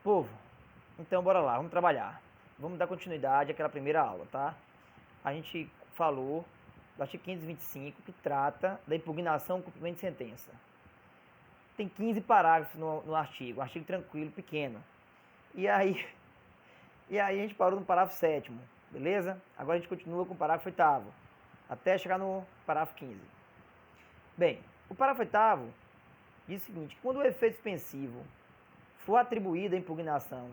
Povo, então bora lá, vamos trabalhar. Vamos dar continuidade àquela primeira aula, tá? A gente falou do artigo 525, que trata da impugnação com cumprimento de sentença. Tem 15 parágrafos no artigo, um artigo tranquilo, pequeno. E aí a gente parou no parágrafo 7º, beleza? Agora a gente continua com o parágrafo 8º, até chegar no parágrafo 15. Bem, o parágrafo 8º diz o seguinte: quando o efeito suspensivo for atribuída a impugnação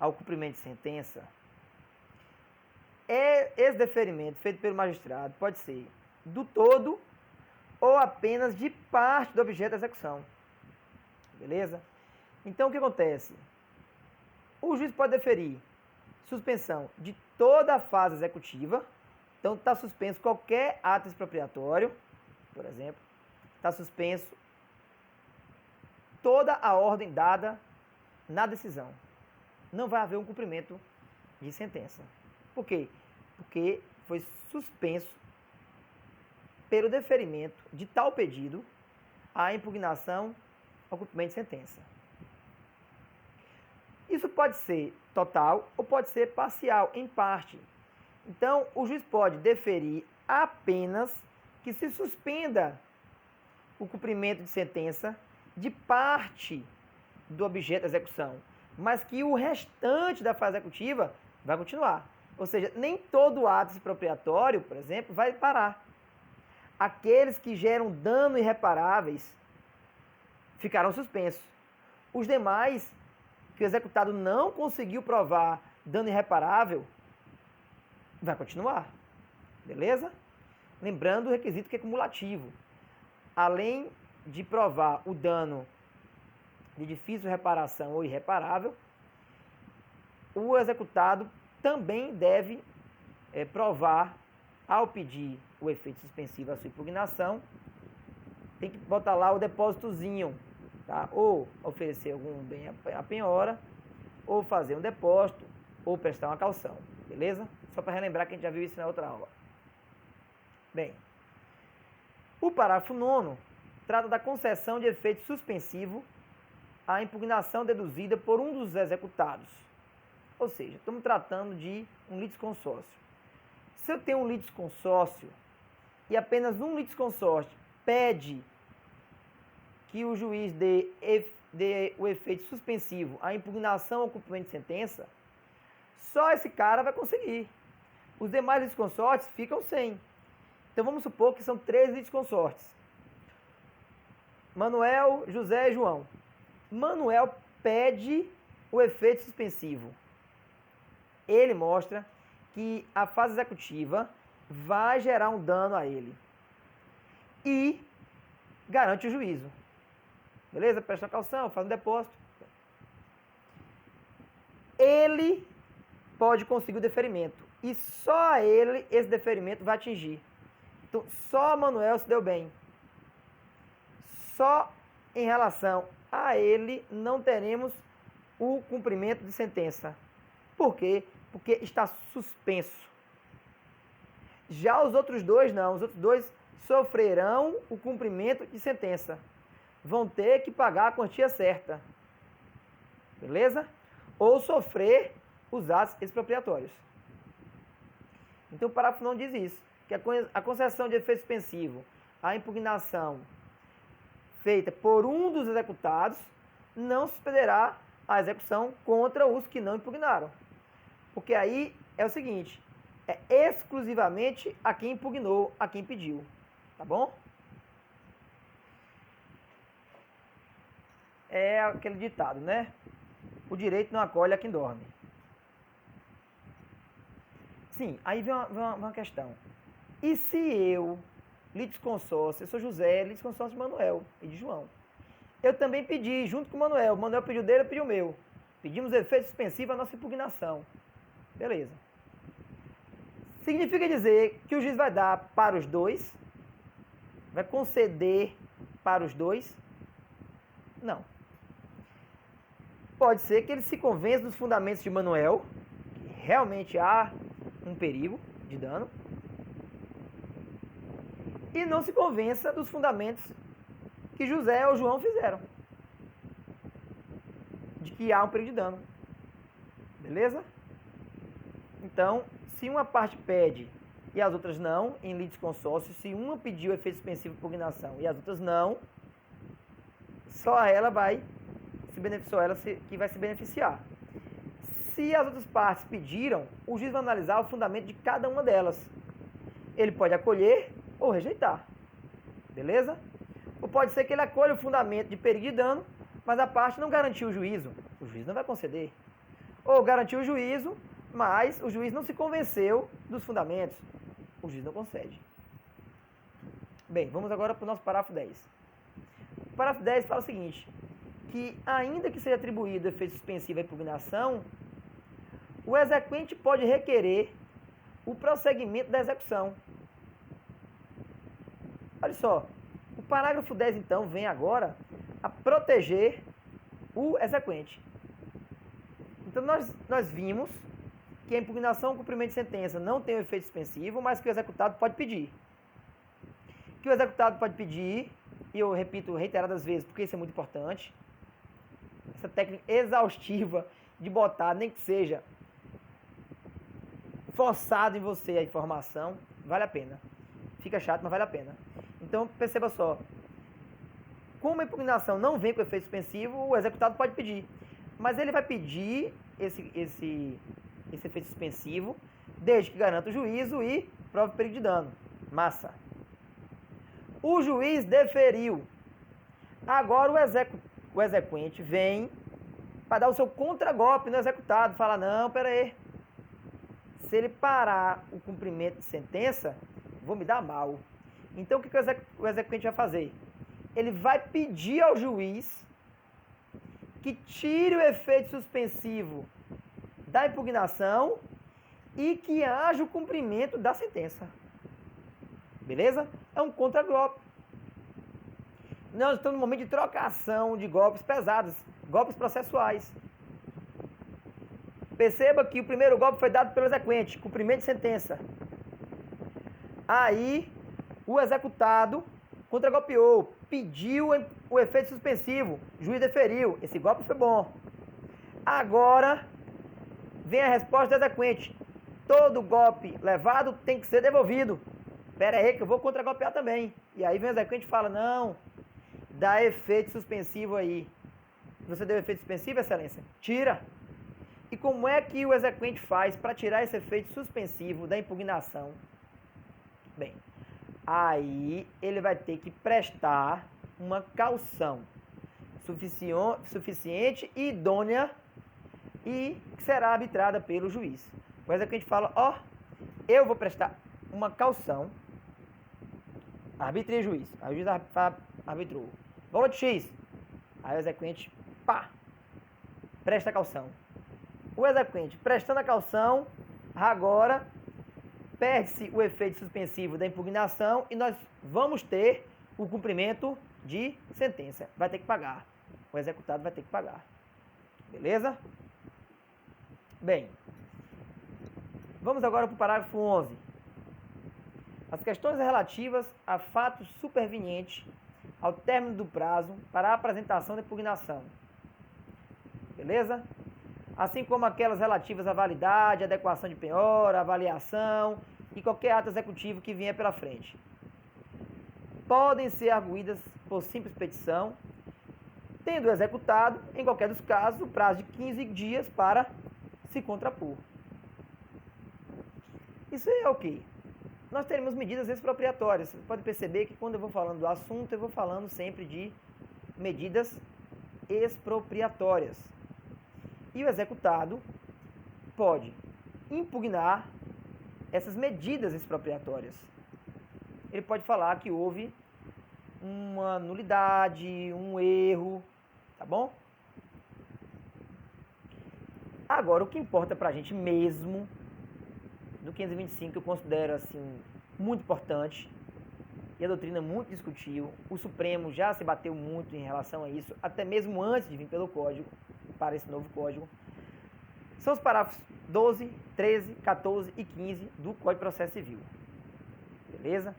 ao cumprimento de sentença, esse deferimento feito pelo magistrado pode ser do todo ou apenas de parte do objeto da execução. Beleza? Então o que acontece? O juiz pode deferir suspensão de toda a fase executiva. Então está suspenso qualquer ato expropriatório, por exemplo. Está suspenso toda a ordem dada na decisão. Não vai haver um cumprimento de sentença. Por quê? Porque foi suspenso pelo deferimento de tal pedido a impugnação ao cumprimento de sentença. Isso pode ser total ou pode ser parcial, em parte. Então, o juiz pode deferir apenas que se suspenda o cumprimento de sentença de parte do objeto da execução, mas que o restante da fase executiva vai continuar. Ou seja, nem todo ato expropriatório, por exemplo, vai parar. Aqueles que geram dano irreparáveis ficarão suspensos. Os demais, que o executado não conseguiu provar dano irreparável, vai continuar. Beleza? Lembrando o requisito que é cumulativo. Além de provar o dano de difícil reparação ou irreparável, o executado também deve provar, ao pedir o efeito suspensivo à sua impugnação, tem que botar lá o depósitozinho, tá? Ou oferecer algum bem à penhora, ou fazer um depósito, ou prestar uma caução, beleza? Só para relembrar que a gente já viu isso na outra aula. Bem, o parágrafo 9º trata da concessão de efeito suspensivo à impugnação deduzida por um dos executados. Ou seja, estamos tratando de um litisconsórcio. Se eu tenho um litisconsórcio e apenas um litisconsórcio pede que o juiz dê o efeito suspensivo à impugnação ao cumprimento de sentença, só esse cara vai conseguir. Os demais litisconsórcios ficam sem. Então vamos supor que são 3 litisconsortes: Manuel, José e João. Manuel pede o efeito suspensivo. Ele mostra que a fase executiva vai gerar um dano a ele e garante o juízo. Beleza? Presta a caução, faz um depósito. Ele pode conseguir o deferimento e só a ele esse deferimento vai atingir. Então, só Manuel se deu bem. Só em relação a ele não teremos o cumprimento de sentença. Por quê? Porque está suspenso. Já os outros dois não. Os outros dois sofrerão o cumprimento de sentença. Vão ter que pagar a quantia certa. Beleza? Ou sofrer os atos expropriatórios. Então o parágrafo não diz isso. Que a concessão de efeito suspensivo, a impugnação feita por um dos executados, não suspenderá a execução contra os que não impugnaram. Porque aí é o seguinte, é exclusivamente a quem impugnou, a quem pediu. Tá bom? É aquele ditado, né? O direito não acolhe a quem dorme. Sim, aí vem uma questão. E se eu, litisconsórcio, eu sou José, litisconsórcio de Manuel e de João, eu também pedi, junto com o Manuel pediu dele, eu pedi o meu. Pedimos efeito suspensivo à nossa impugnação. Beleza. Significa dizer que o juiz vai dar para os dois? Vai conceder para os dois? Não. Pode ser que ele se convença dos fundamentos de Manuel, que realmente há um perigo de dano, e não se convença dos fundamentos que José ou João fizeram. de que há um período de dano. Beleza? Então, se uma parte pede e as outras não, em litisconsórcio, se uma pediu efeito suspensivo de impugnação e as outras não, só ela vai se beneficiar, que vai se beneficiar. Se as outras partes pediram, o juiz vai analisar o fundamento de cada uma delas. Ele pode acolher ou rejeitar. Beleza? Ou pode ser que ele acolha o fundamento de perigo de dano, mas a parte não garantiu o juízo. O juiz não vai conceder. Ou garantiu o juízo, mas o juiz não se convenceu dos fundamentos. O juiz não concede. Bem, vamos agora para o nosso parágrafo 10. O parágrafo 10 fala o seguinte, que ainda que seja atribuído efeito suspensivo à impugnação, o exequente pode requerer o prosseguimento da execução. Olha só, o parágrafo 10, então, vem agora a proteger o exequente. Então, nós vimos que a impugnação ou cumprimento de sentença não tem o efeito suspensivo, mas que o executado pode pedir. Que o executado pode pedir, e eu repito reiteradas vezes, porque isso é muito importante, essa técnica exaustiva de botar, nem que seja forçado em você a informação, vale a pena. Fica chato, mas vale a pena. Então, perceba só. Como a impugnação não vem com efeito suspensivo, o executado pode pedir. Mas ele vai pedir esse efeito suspensivo, desde que garanta o juízo e prove perigo de dano. Massa. O juiz deferiu. Agora o exequente vem para dar o seu contragolpe no executado. Fala, não, pera aí. Se ele parar o cumprimento de sentença, vou me dar mal. Então, o que o exequente vai fazer? Ele vai pedir ao juiz que tire o efeito suspensivo da impugnação e que haja o cumprimento da sentença. Beleza? É um contragolpe. Nós estamos no momento de trocação de golpes pesados, golpes processuais. Perceba que o primeiro golpe foi dado pelo exequente, cumprimento de sentença. Aí, o executado contragolpeou, pediu o efeito suspensivo, o juiz deferiu. Esse golpe foi bom. Agora, vem a resposta do exequente. Todo golpe levado tem que ser devolvido. Pera aí que eu vou contragolpear também. E aí vem o exequente e fala, não, dá efeito suspensivo aí. Você deu efeito suspensivo, excelência? Tira. E como é que o exequente faz para tirar esse efeito suspensivo da impugnação? Bem, aí ele vai ter que prestar uma caução suficiente e idônea e que será arbitrada pelo juiz. O exequente fala, ó, eu vou prestar uma caução, arbitrei o juiz, aí o juiz arbitrou, valor de X, aí o exequente, pá, presta a caução. O exequente, prestando a caução, agora perde-se o efeito suspensivo da impugnação e nós vamos ter o cumprimento de sentença. Vai ter que pagar. O executado vai ter que pagar. Beleza? Bem, vamos agora para o parágrafo 11. As questões relativas a fatos supervenientes ao término do prazo para a apresentação da impugnação. Beleza? Assim como aquelas relativas à validade, adequação de penhora, avaliação e qualquer ato executivo que vier pela frente. Podem ser arguídas por simples petição, tendo executado, em qualquer dos casos, o prazo de 15 dias para se contrapor. Isso é o quê? Nós teremos medidas expropriatórias. Você pode perceber que quando eu vou falando do assunto, eu vou falando sempre de medidas expropriatórias. E o executado pode impugnar essas medidas expropriatórias. Ele pode falar que houve uma nulidade, um erro, tá bom? Agora, o que importa pra gente mesmo, do 525, eu considero assim muito importante, e a doutrina muito discutiu, o Supremo já se bateu muito em relação a isso, até mesmo antes de vir pelo Código, para esse novo Código, são os parágrafos 12, 13, 14 e 15 do Código de Processo Civil. Beleza?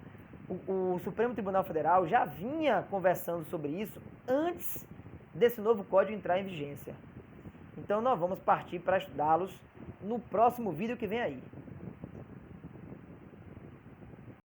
O Supremo Tribunal Federal já vinha conversando sobre isso antes desse novo Código entrar em vigência. Então nós vamos partir para estudá-los no próximo vídeo que vem aí.